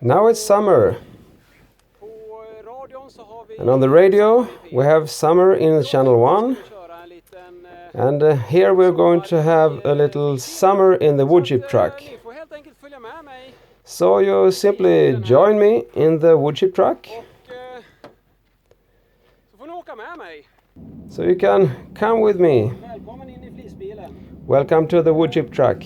Now it's summer. And on the radio we have summer in channel 1. And here we're going to have a little summer in the woodchip truck. So you simply join me in the woodchip truck. So you can come with me. Welcome to the woodchip truck.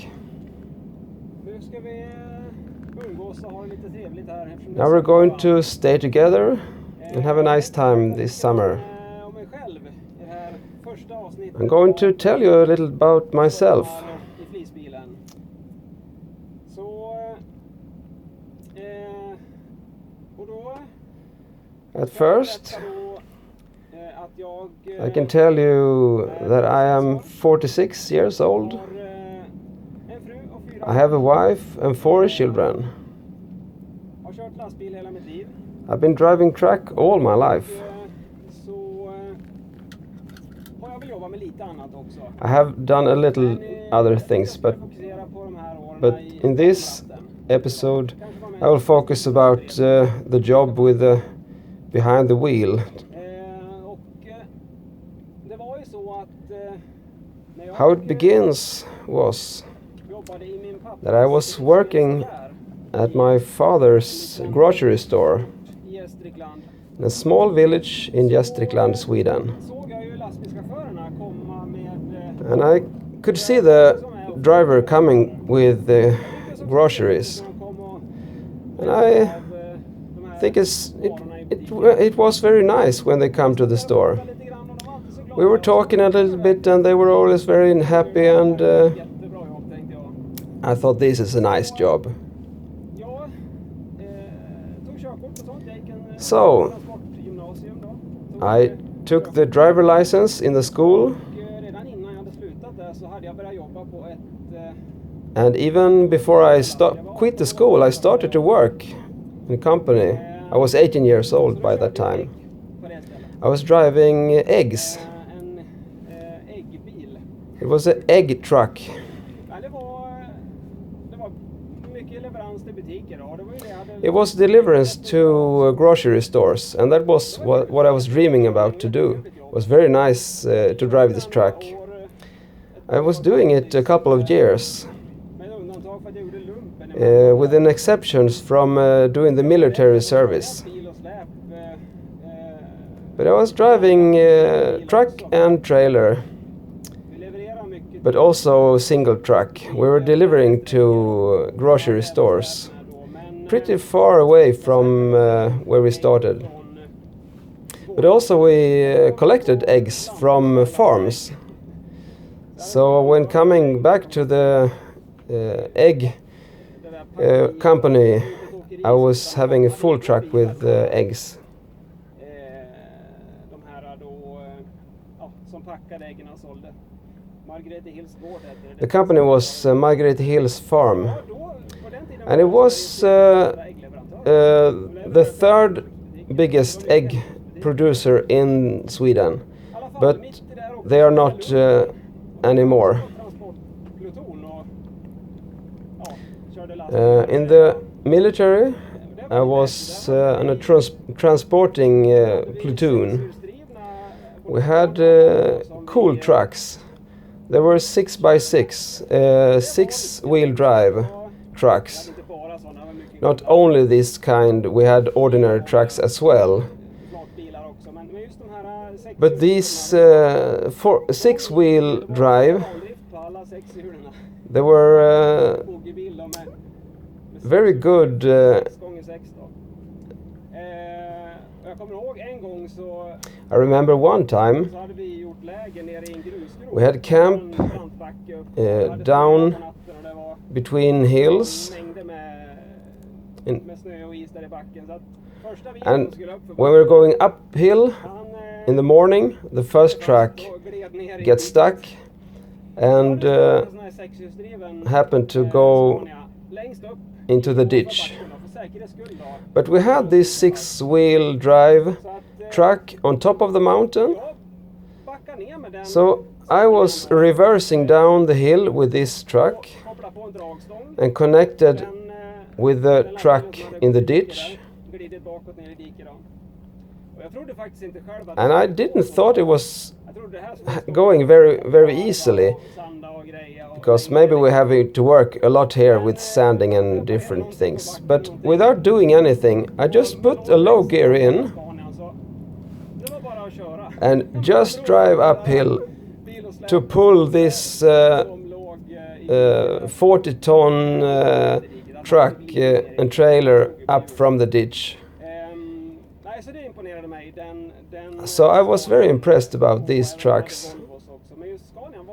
Now we're going to stay together and have a nice time this summer. I'm going to tell you a little about myself. At first, I can tell you that I am 46 years old. I have a wife and 4 children. I've been driving truck all my life. I have done a little other things, but in this episode I will focus about the job with behind the wheel. How it begins was that I was working at my father's grocery store in a small village in Gästrikland, Sweden. And I could see the driver coming with the groceries. And I think it was very nice when they come to the store. We were talking a little bit and they were always very happy, and I thought this is a nice job. So I took the driver license in the school, and even before I quit the school, I started to work in a company. I was 18 years old by that time. I was driving eggs. It was an egg truck. It was deliverance to grocery stores, and that was what I was dreaming about to do. It was very nice to drive this truck. I was doing it a couple of years, with an exceptions from doing the military service. But I was driving truck and trailer, but also single truck. We were delivering to grocery stores, pretty far away from where we started. But also we collected eggs from farms. So when coming back to the egg company, I was having a full truck with eggs. The company was Margrethe Hill's farm, and it was the third biggest egg producer in Sweden, but they are not anymore. In the military, I was on a transporting platoon. We had cool trucks. There were 6x6, 6-wheel drive trucks. Not only this kind, we had ordinary trucks as well. But these 6-wheel drive, they were very good. I remember one time we had camp down between hills, and when we were going uphill in the morning, the first truck gets stuck and happened to go into the ditch. But we had this 6-wheel drive truck on top of the mountain, so I was reversing down the hill with this truck and connected with the truck in the ditch. And I didn't thought it was going very, very easily, because maybe we're having to work a lot here with sanding and different things. But without doing anything, I just put a low gear in and just drive uphill to pull this 40-ton truck and trailer up from the ditch. So I was very impressed about these trucks.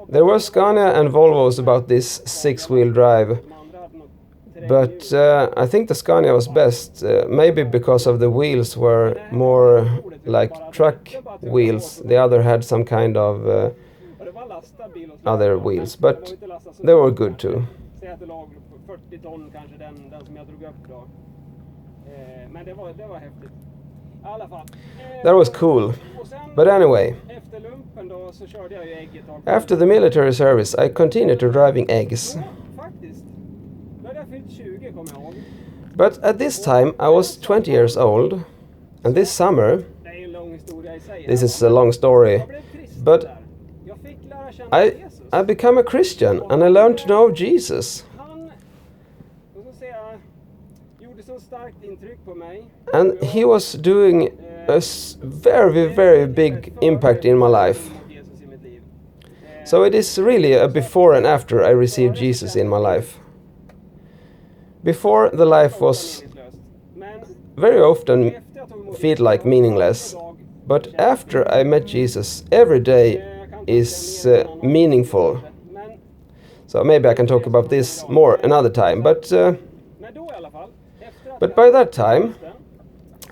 There were Scania and Volvos about this 6-wheel drive, but I think the Scania was best, maybe because of the wheels were more like truck wheels. The other had some kind of other wheels, but they were good too. That was cool. But anyway, after the military service, I continued to driving eggs. But at this time, I was 20 years old, and this summer, this is a long story, but I became a Christian and I learned to know Jesus. And he was doing a very, very big impact in my life. So it is really a before and after I received Jesus in my life. Before, the life was very often feel like meaningless. But after I met Jesus, every day is meaningful. So maybe I can talk about this more another time. But by that time,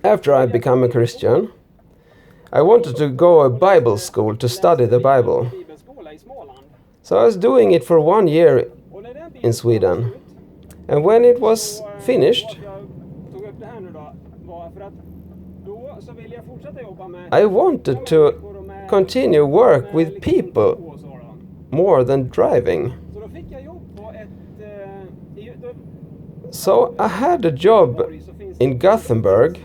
after I became a Christian, I wanted to go to Bible school to study the Bible. So I was doing it for 1 year in Sweden. And when it was finished, I wanted to continue work with people more than driving. So I had a job in Gothenburg,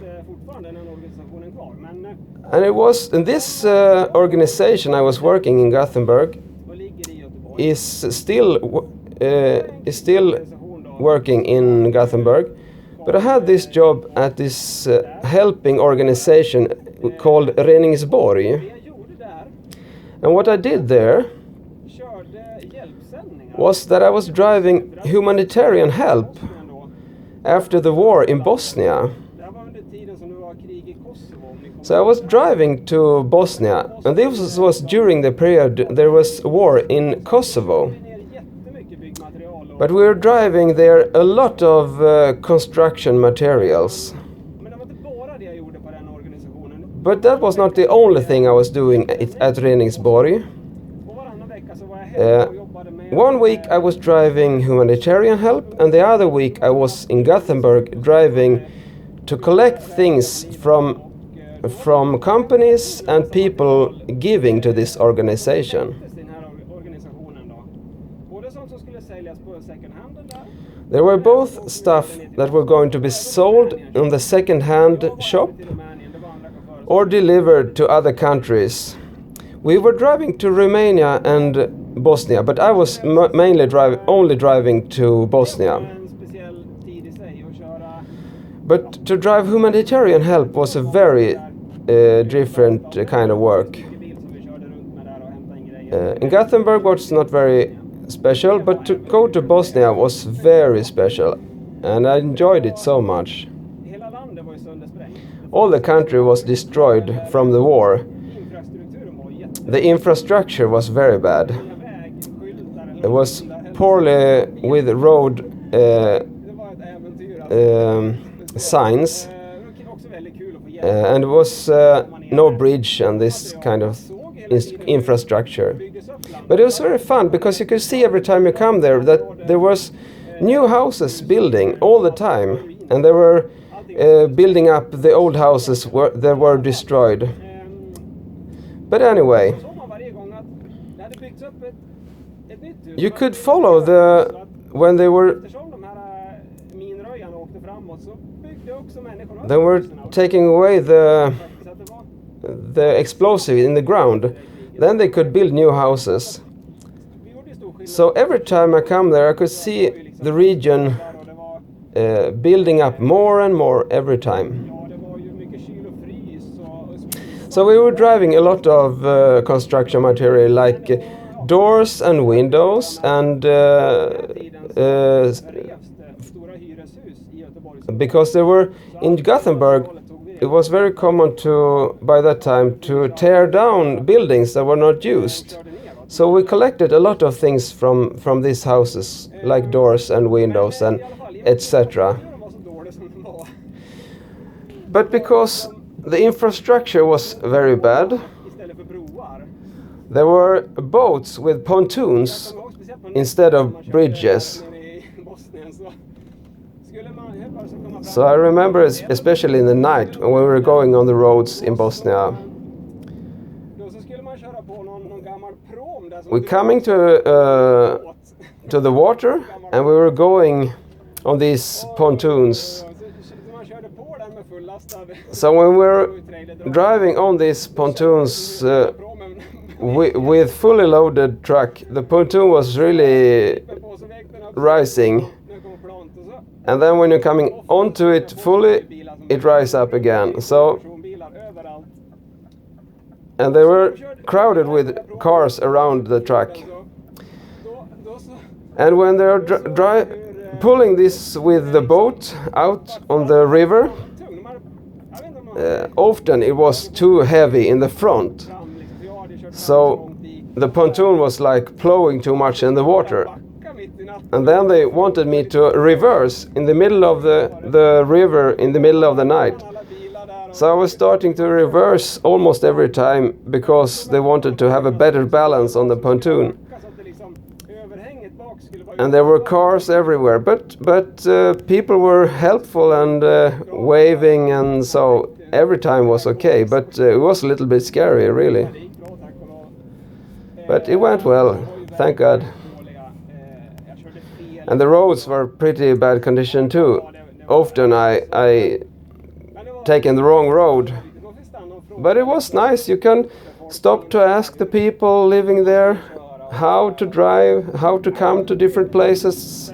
and it was in this organization I was working in Gothenburg is still working in Gothenburg, but I had this job at this helping organization called Reningsborg. And what I did there was that I was driving humanitarian help after the war in Bosnia. So I was driving to Bosnia, and this was during the period there was war in Kosovo. But we were driving there a lot of construction materials. But that was not the only thing I was doing at Reningsborg. 1 week I was driving humanitarian help, and the other week I was in Gothenburg driving to collect things from companies and people giving to this organization. There were both stuff that were going to be sold in the second-hand shop or delivered to other countries. We were driving to Romania and Bosnia, but I was mainly only driving to Bosnia. But to drive humanitarian help was a very different kind of work. In Gothenburg was not very special, but to go to Bosnia was very special, and I enjoyed it so much. All the country was destroyed from the war. The infrastructure was very bad. It was poorly with road signs, and it was no bridge and this kind of infrastructure. But it was very fun because you could see every time you come there that there was new houses building all the time, and they were building up the old houses that were destroyed. But anyway, you could follow when they were They were taking away the explosive in the ground. Then they could build new houses. So every time I come there, I could see the region building up more and more every time. So we were driving a lot of construction material like doors and windows and because there were in Gothenburg, it was very common to by that time to tear down buildings that were not used. So we collected a lot of things from these houses, like doors and windows and etc. But because the infrastructure was very bad, there were boats with pontoons instead of bridges. So I remember, especially in the night when we were going on the roads in Bosnia, we're coming to the water, and we were going on these pontoons. So when we were driving on these pontoons with fully loaded truck, the pontoon was really rising. And then when you're coming onto it fully, it rises up again. So, and they were crowded with cars around the truck. And when they're pulling this with the boat out on the river, often it was too heavy in the front. So the pontoon was like plowing too much in the water. And then they wanted me to reverse in the middle of the river in the middle of the night. So I was starting to reverse almost every time because they wanted to have a better balance on the pontoon. And there were cars everywhere, but people were helpful and waving, and so every time was okay. But it was a little bit scary, really. But it went well, thank God. And the roads were pretty bad condition too. Often I taken the wrong road. But it was nice. You can stop to ask the people living there how to drive, how to come to different places.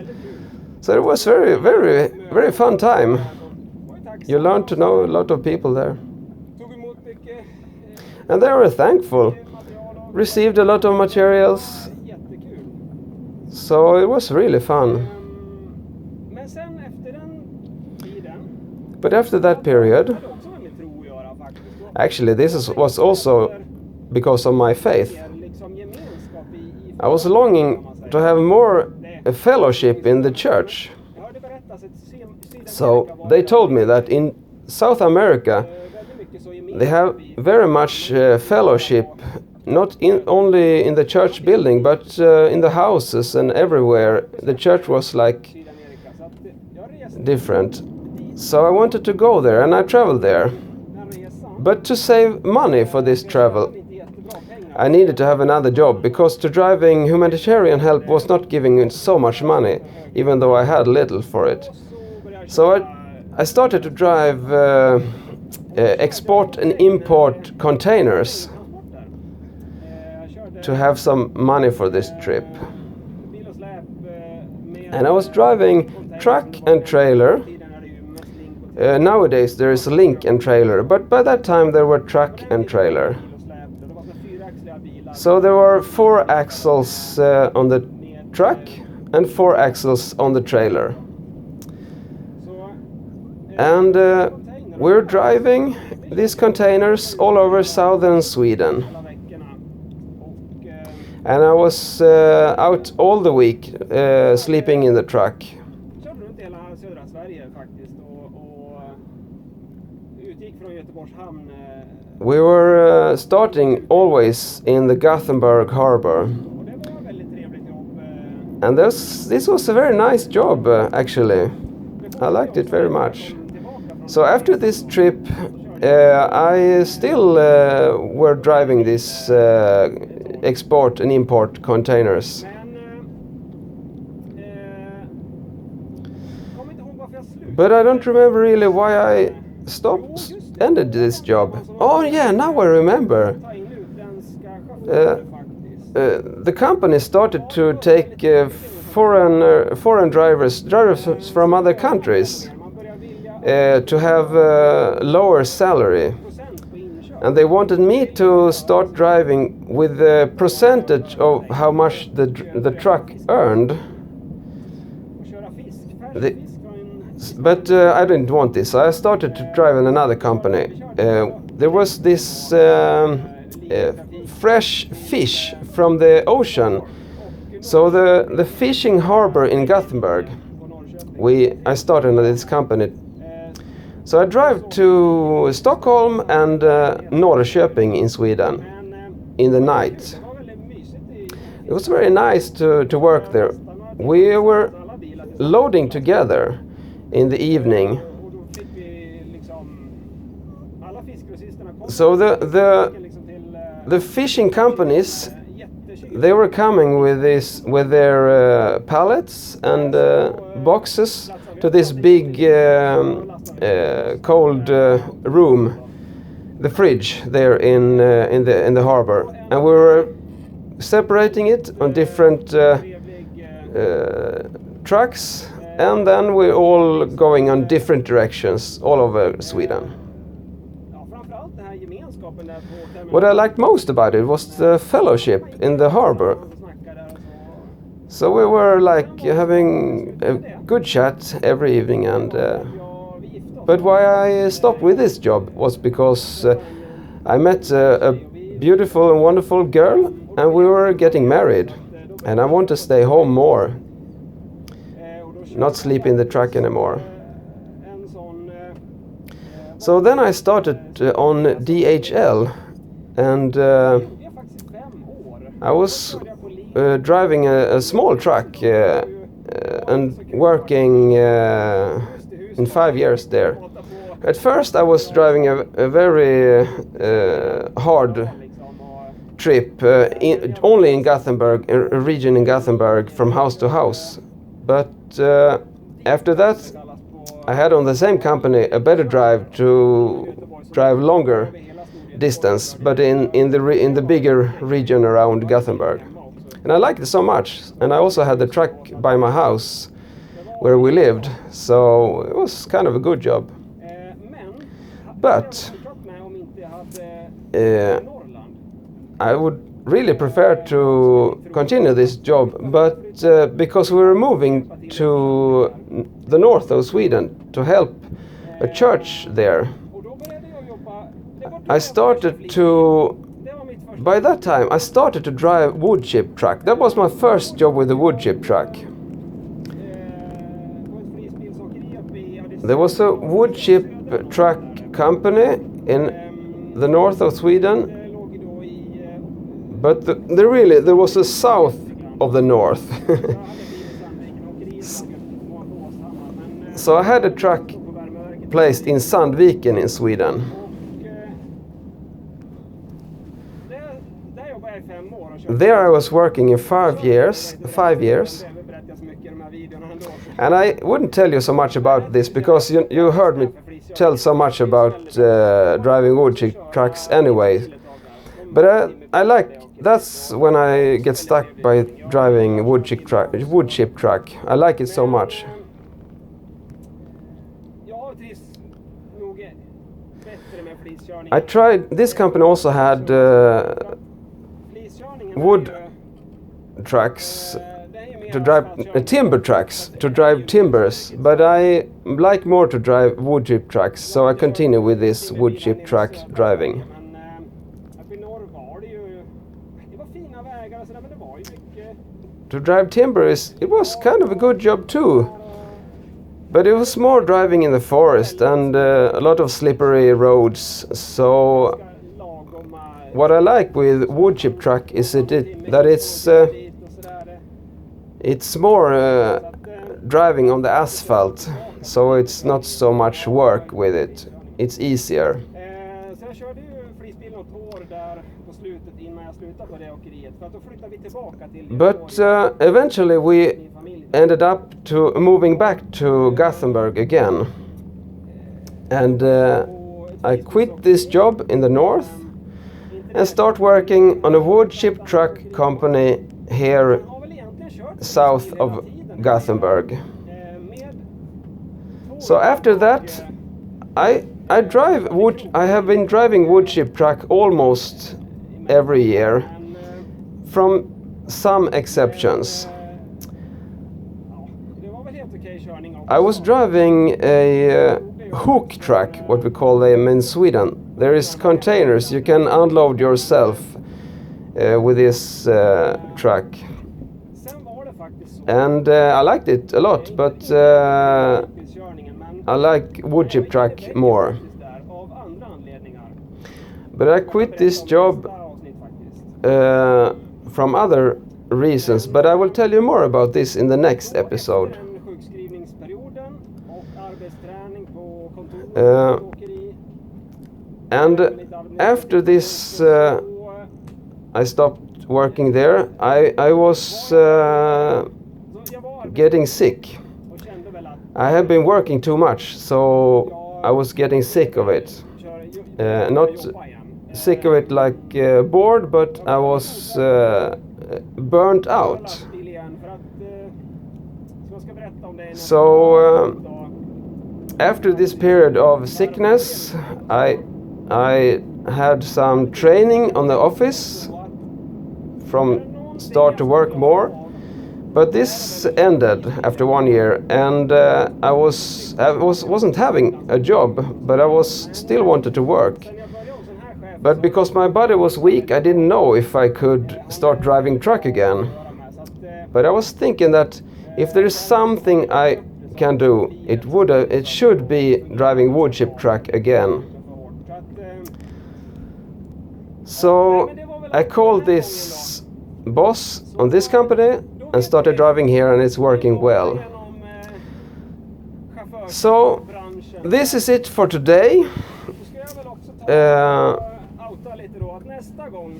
So it was very, very, very fun time. You learn to know a lot of people there. And they were thankful. Received a lot of materials. So it was really fun. But after that period, actually this was also because of my faith. I was longing to have more fellowship in the church. So they told me that in South America they have very much fellowship, not only in the church building, but in the houses and everywhere. The church was like different. So I wanted to go there, and I traveled there. But to save money for this travel, I needed to have another job, because to driving humanitarian help was not giving so much money, even though I had little for it. So I started to drive export and import containers to have some money for this trip. And I was driving truck and trailer. Nowadays there is a link and trailer, but by that time there were truck and trailer. So there were 4 axles on the truck and 4 axles on the trailer. And we're driving these containers all over southern Sweden. And I was out all the week sleeping in the truck. We were starting always in the Gothenburg harbor. And this was a very nice job, actually. I liked it very much. So after this trip, I still were driving this export and import containers. But I don't remember really why I ended this job. Oh yeah, now I remember. The company started to take foreign drivers from other countries to have lower salary. And they wanted me to start driving with the percentage of how much the truck earned. But I didn't want this, so I started to drive in another company. There was this fresh fish from the ocean. So the fishing harbor in Gothenburg, I started in this company. So I drive to Stockholm and Norrköping in Sweden in the night. It was very nice to work there. We were loading together in the evening. So the fishing companies, they were coming with their pallets and boxes to this big cold room, the fridge there in the harbor, and we were separating it on different trucks, and then we're all going on different directions all over Sweden. What I liked most about it was the fellowship in the harbor. So we were like having a good chat every evening, and but why I stopped with this job was because I met a beautiful and wonderful girl, and we were getting married, and I want to stay home more, not sleep in the truck anymore. So then I started on DHL, and I was driving a small truck and working in 5 years there. At first I was driving a very hard trip only in Gothenburg, a region in Gothenburg, from house to house. But after that I had on the same company a better drive to drive longer distance, but in the bigger region around Gothenburg. And I liked it so much. And I also had the truck by my house where we lived, so it was kind of a good job. But I would really prefer to continue this job, but because we were moving to the north of Sweden to help a church there, by that time I started to drive woodchip truck. That was my first job with the woodchip truck. There was a woodchip truck company in the north of Sweden, but there was a south of the north. So I had a truck placed in Sandviken in Sweden. There I was working in 5 years. And I wouldn't tell you so much about this because you heard me tell so much about driving woodchip trucks anyway. But that's when I get stuck by driving woodchip truck. I like it so much. I tried, this company also had wood trucks to drive, timber trucks to drive timbers, but I like more to drive woodchip trucks, so I continue with this woodchip truck driving. To drive timber it was kind of a good job too, but it was more driving in the forest and a lot of slippery roads. So what I like with woodchip truck is that it's more driving on the asphalt, so it's not so much work with it. It's easier. But eventually we ended up to moving back to Gothenburg again. And I quit this job in the north and start working on a wood chip truck company here south of Gothenburg. So after that, I have been driving wood chip truck almost every year, from some exceptions. I was driving a hook truck, what we call them in Sweden. There is containers you can unload yourself with this truck. And I liked it a lot, but I like wood chip truck more. But I quit this job from other reasons, but I will tell you more about this in the next episode. And after this, I stopped working there. I was getting sick. I have been working too much, so I was getting sick of it. Not sick of it like bored, but I was burnt out. So after this period of sickness, I had some training on the office from start to work more, but this ended after 1 year, and I wasn't having a job, but I was still wanted to work. But because my body was weak, I didn't know if I could start driving truck again. But I was thinking that if there is something I can do, it should be driving wood chip truck again. So I called this boss on this company and started driving here, and it's working well. So this is it for today.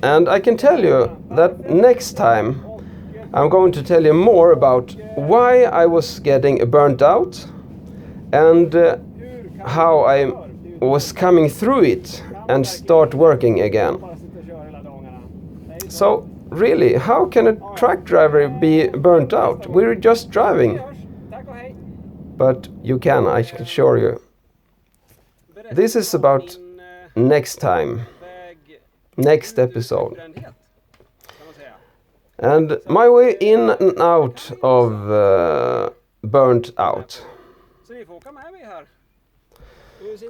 And I can tell you that next time I'm going to tell you more about why I was getting burnt out and how I was coming through it and start working again. So really, how can a truck driver be burnt out? We're just driving. But you can, I can assure you. This is about next time, next episode. And my way in and out of burnt out.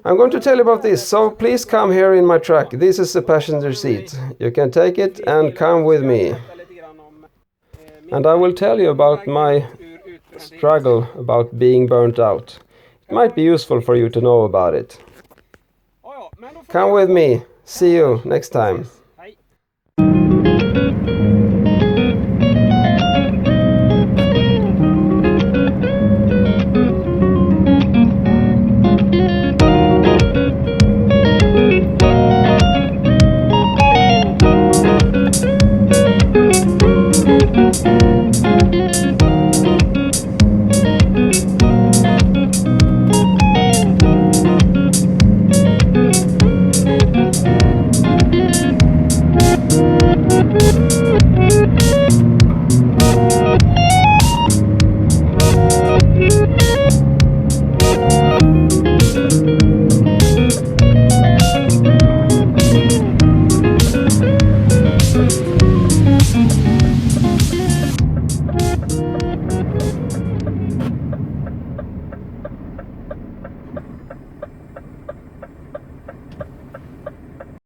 I'm going to tell you about this, so please come here in my truck. This is the passenger seat. You can take it and come with me. And I will tell you about my struggle about being burnt out. It might be useful for you to know about it. Come with me. See you next time.